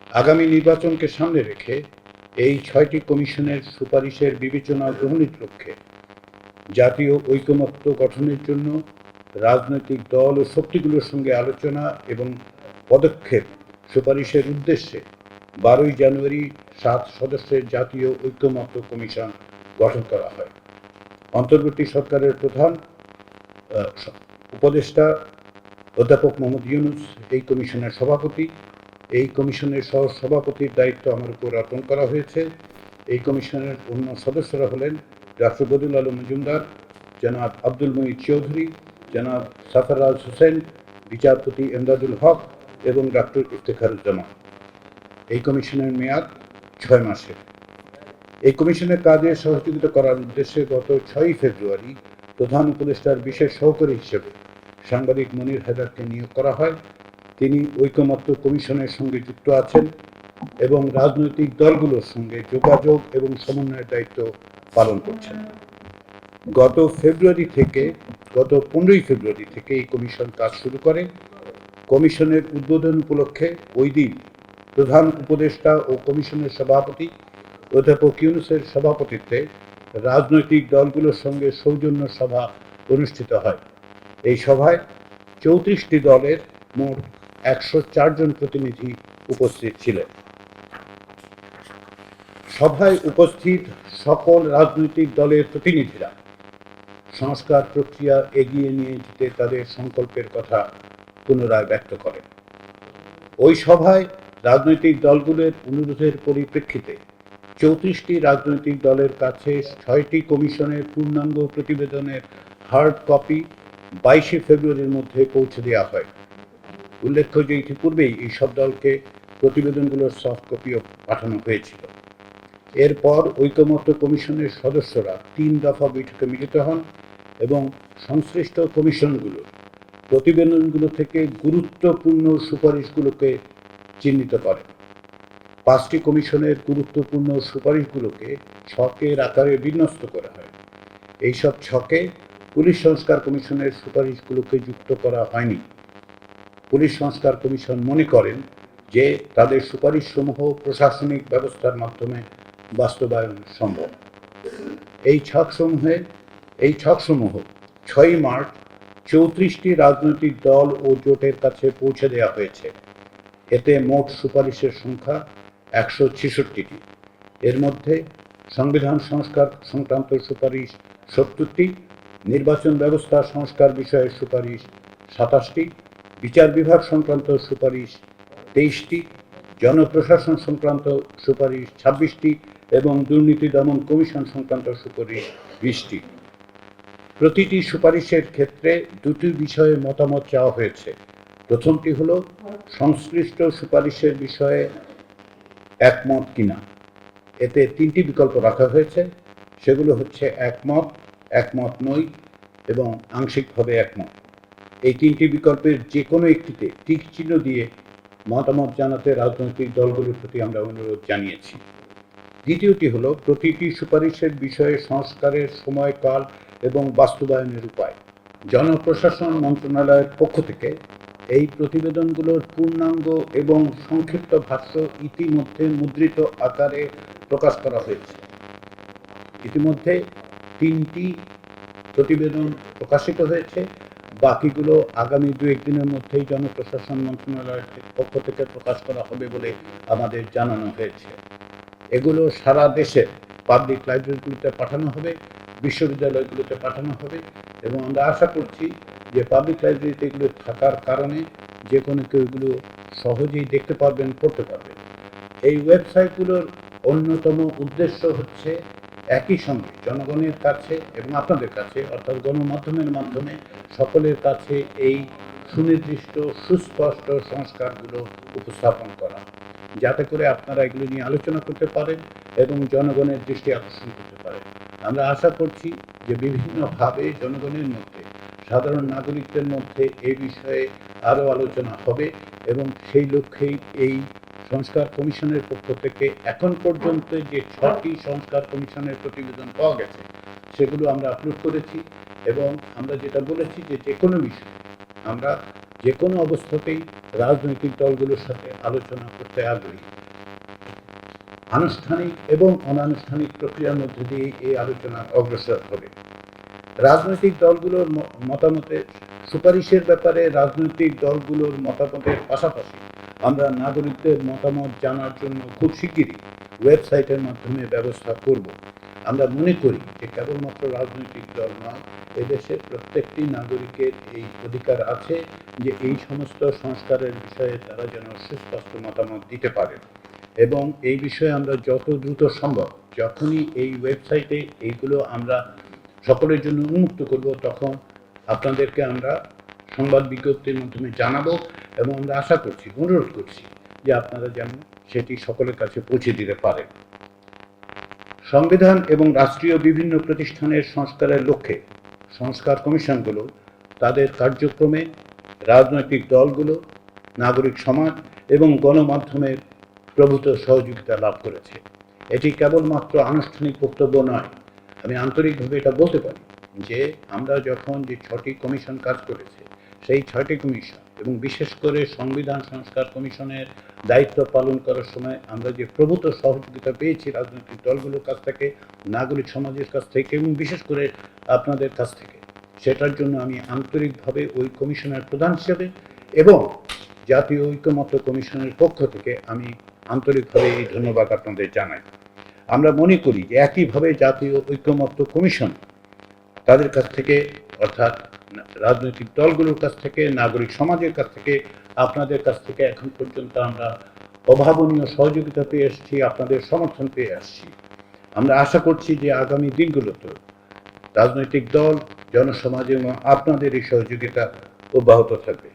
আগামী নির্বাচনকে সামনে রেখে এই ৬টি কমিশনের সুপারিশের বিবেচনা গ্রহণের লক্ষ্যে জাতীয় ঐকমত্য গঠনের জন্য রাজনৈতিক দল ও শক্তিগুলোর সঙ্গে আলোচনা এবং পদক্ষেপ সুপারিশের উদ্দেশ্যে ১২ই জানুয়ারি ৭ সদস্যের জাতীয় ঐকমত্য কমিশন গঠন করা হয়। অন্তর্বর্তী সরকারের প্রধান উপদেষ্টা অধ্যাপক মোহাম্মদ ইউনূস এই কমিশনের সভাপতি। এই কমিশনের সহ-সভাপতির দায়িত্ব আমার উপর অর্পণ করা হয়েছে। এই কমিশনের অন্য সদস্যরা হলেন ডক্টর বদিউল আলম মজুমদার, জনাব আব্দুল মুঈদ চৌধুরী, জনাব সারফরাজ হোসেন, বিচারপতি এমদাদুল হক এবং ডক্টর ইফতেখারুজ্জামান। এই কমিশনের মেয়াদ ৬ মাসের। এই কমিশনের কাজে সহযোগিতা করার উদ্দেশ্যে গত ৬ই ফেব্রুয়ারি প্রধান উপদেষ্টার বিশেষ সহকারী হিসেবে সাংবাদিক মনির হায়দারকে নিয়োগ করা হয়। তিনি ঐকমত্য কমিশনের সঙ্গে যুক্ত আছেন এবং রাজনৈতিক দলগুলোর সঙ্গে যোগাযোগ এবং সমন্বয়ের দায়িত্ব পালন করছেন। গত 15ই ফেব্রুয়ারি থেকে এই কমিশন কাজ শুরু করে। কমিশনের উদ্বোধন উপলক্ষে ওই দিন প্রধান উপদেষ্টা ও কমিশনের সভাপতি অধ্যাপক ইউনূসের সভাপতিত্বে রাজনৈতিক দলগুলোর সঙ্গে সৌজন্য সভা অনুষ্ঠিত হয়। এই সভায় ৩৪টি দলের মোট ১০৪ জন প্রতিনিধি উপস্থিত ছিলেন। সভায় উপস্থিত সকল রাজনৈতিক দলের প্রতিনিধিরা সংস্কার প্রক্রিয়া এগিয়ে নিয়ে যেতে তাদের সংকল্পের কথা পুনরায় ব্যক্ত করেন। ওই সভায় রাজনৈতিক দলগুলোর অনুরোধের পরিপ্রেক্ষিতে ৩৪টি রাজনৈতিক দলের কাছে ৬টি কমিশনের পূর্ণাঙ্গ প্রতিবেদনের হার্ড কপি ২২শে ফেব্রুয়ারির মধ্যে পৌঁছে দেওয়া হয়। উল্লেখ্য যে ইতিপূর্বেই এই সব দলকে প্রতিবেদনগুলোর সফট কপিও পাঠানো হয়েছিল। এরপর ঐকমত্য কমিশনের সদস্যরা ৩ দফা বৈঠকে মিলিত হন এবং সংশ্লিষ্ট কমিশনগুলোর প্রতিবেদনগুলো থেকে গুরুত্বপূর্ণ সুপারিশগুলোকে চিহ্নিত করেন। ৫টি কমিশনের গুরুত্বপূর্ণ সুপারিশগুলোকে ছকের আকারে বিন্যস্ত করা হয়। এইসব ছকে পুলিশ সংস্কার কমিশনের সুপারিশগুলোকে যুক্ত করা হয়নি। পুলিশ সংস্কার কমিশন মনে করেন যে তাদের সুপারিশসমূহ প্রশাসনিক ব্যবস্থার মাধ্যমে বাস্তবায়ন সম্ভব। এই ছকসমূহ ৬ই মার্চ ৩৪টি রাজনৈতিক দল ও জোটের কাছে পৌঁছে দেওয়া হয়েছে। এতে মোট সুপারিশের সংখ্যা ১৬৬টি। এর মধ্যে সংবিধান সংস্কার সংক্রান্ত সুপারিশ ৭০টি, নির্বাচন ব্যবস্থা সংস্কার বিষয়ে সুপারিশ ২৭টি, বিচার বিভাগ সংক্রান্ত সুপারিশ ২৩টি, জনপ্রশাসন সংক্রান্ত সুপারিশ ২৬টি এবং দুর্নীতি দমন কমিশন সংক্রান্ত সুপারিশ ২০টি। প্রতিটি সুপারিশের ক্ষেত্রে দুটি বিষয়ে মতামত চাওয়া হয়েছে। প্রথমটি হল সংশ্লিষ্ট সুপারিশের বিষয়ে একমত কিনা। এতে 3টি বিকল্প রাখা হয়েছে। সেগুলো হচ্ছে একমত, একমত নই এবং আংশিকভাবে একমত। এই 3টি বিকল্পের যে কোনো একটিতে টিক চিহ্ন দিয়ে মতামত জানাতে রাজনৈতিক দলগুলোর প্রতি আমরা অনুরোধ জানিয়েছি। দ্বিতীয়টি হলো প্রতিটি সুপারিশের বিষয়ে সংস্কারের সময়কাল এবং বাস্তবায়নের উপায়। জনপ্রশাসন মন্ত্রণালয়ের পক্ষ থেকে এই প্রতিবেদনগুলোর পূর্ণাঙ্গ এবং সংক্ষিপ্ত ভাষ্য ইতিমধ্যে মুদ্রিত আকারে প্রকাশ করা হয়েছে। ইতিমধ্যে 3টি প্রতিবেদন প্রকাশিত হয়েছে, বাকিগুলো আগামী 2-1 দিনের মধ্যেই জনপ্রশাসন মন্ত্রণালয়ের পক্ষ থেকে প্রকাশ করা হবে বলে আমাদের জানানো হয়েছে। এগুলো সারা দেশের পাবলিক লাইব্রেরিগুলোতে পাঠানো হবে, বিশ্ববিদ্যালয়গুলোতে পাঠানো হবে এবং আমরা আশা করছি যে পাবলিক লাইব্রেরিতে এগুলো থাকার কারণে যে কোনো কেউ এগুলো সহজেই দেখতে পারবেন, পড়তে পারবেন। এই ওয়েবসাইটগুলোর অন্যতম উদ্দেশ্য হচ্ছে একই সঙ্গে জনগণের কাছে এবং আপনাদের কাছে অর্থাৎ গণমাধ্যমের মাধ্যমে সকলের কাছে এই সুনির্দিষ্ট সুস্পষ্ট সংস্কারগুলো উপস্থাপন করা, যাতে করে আপনারা এগুলো নিয়ে আলোচনা করতে পারেন এবং জনগণের দৃষ্টি আকর্ষণ করতে পারেন। আমরা আশা করছি যে বিভিন্নভাবে জনগণের মধ্যে, সাধারণ নাগরিকদের মধ্যে এই বিষয়ে আরও আলোচনা হবে এবং সেই লক্ষ্যেই এই সংস্কার কমিশনের পক্ষ থেকে এখন পর্যন্ত যে 6টি সংস্কার কমিশনের প্রতিবেদন পাওয়া গেছে সেগুলো আমরা আপলোড করেছি এবং আমরা যেটা বলেছি যে যে কোনো বিষয়ে আমরা যে কোনো অবস্থাতেই রাজনৈতিক দলগুলোর সাথে আলোচনা করতে আগ্রহী। আনুষ্ঠানিক এবং অনানুষ্ঠানিক প্রক্রিয়ার মধ্যে দিয়ে এই আলোচনা অগ্রসর হবে। রাজনৈতিক দলগুলোর মতামতের সুপারিশের ব্যাপারে রাজনৈতিক দলগুলোর মতামতের পাশাপাশি আমরা নাগরিকদের মতামত জানার জন্য খুব শিগগিরই ওয়েবসাইটের মাধ্যমে ব্যবস্থা করব। আমরা মনে করি যে কেবলমাত্র রাজনৈতিক দল নয়, এদেশের প্রত্যেকটি নাগরিকের এই অধিকার আছে যে এই সমস্ত সংস্কারের বিষয়ে তারা যেন সুস্পষ্ট মতামত দিতে পারেন, এবং এই বিষয়ে আমরা যত দ্রুত সম্ভব যখনই এই ওয়েবসাইটে এইগুলো আমরা সকলের জন্য উন্মুক্ত করব, তখন আপনাদেরকে আমরা সংবাদ বিজ্ঞপ্তির মাধ্যমে জানাবো, এবং আমরা আশা করছি, অনুরোধ করছি যে আপনারা যেন সেটি সকলের কাছে পৌঁছে দিতে পারেন। সংবিধান এবং রাষ্ট্রীয় বিভিন্ন প্রতিষ্ঠানের সংস্কারের লক্ষ্যে সংস্কার কমিশনগুলো তাদের কার্যক্রমে রাজনৈতিক দলগুলো, নাগরিক সমাজ এবং গণমাধ্যমের প্রভূত সহযোগিতা লাভ করেছে। এটি কেবলমাত্র আনুষ্ঠানিক বক্তব্য নয়, আমি আন্তরিকভাবে এটা বলতে পারি যে আমরা যখন যে 6টি কমিশন কাজ করেছে, সেই 6টি কমিশন এবং বিশেষ করে সংবিধান সংস্কার কমিশনের দায়িত্ব পালন করার সময় আমরা যে প্রভূত সহযোগিতা পেয়েছি রাজনৈতিক দলগুলোর কাছ থেকে, নাগরিক সমাজের কাছ থেকে এবং বিশেষ করে আপনাদের কাছ থেকে, সেটার জন্য আমি আন্তরিকভাবে ওই কমিশনের প্রধান হিসেবে এবং জাতীয় ঐক্যমত্য কমিশনের পক্ষ থেকে আমি আন্তরিকভাবে এই ধন্যবাদ আপনাদের জানাই। আমরা মনে করি যে একইভাবে জাতীয় ঐক্যমত্য কমিশন তাদের কাছ থেকে, অর্থাৎ রাজনৈতিক দলগুলোর কাছ থেকে, নাগরিক সমাজের কাছ থেকে, আপনাদের কাছ থেকে এখন পর্যন্ত আমরা অভাবনীয় সহযোগিতা পেয়ে আসছি, আপনাদের সমর্থন পেয়ে আসছি। আমরা আশা করছি যে আগামী দিনগুলোতে রাজনৈতিক দল, জনসমাজ এবং আপনাদের এই সহযোগিতা অব্যাহত থাকবে।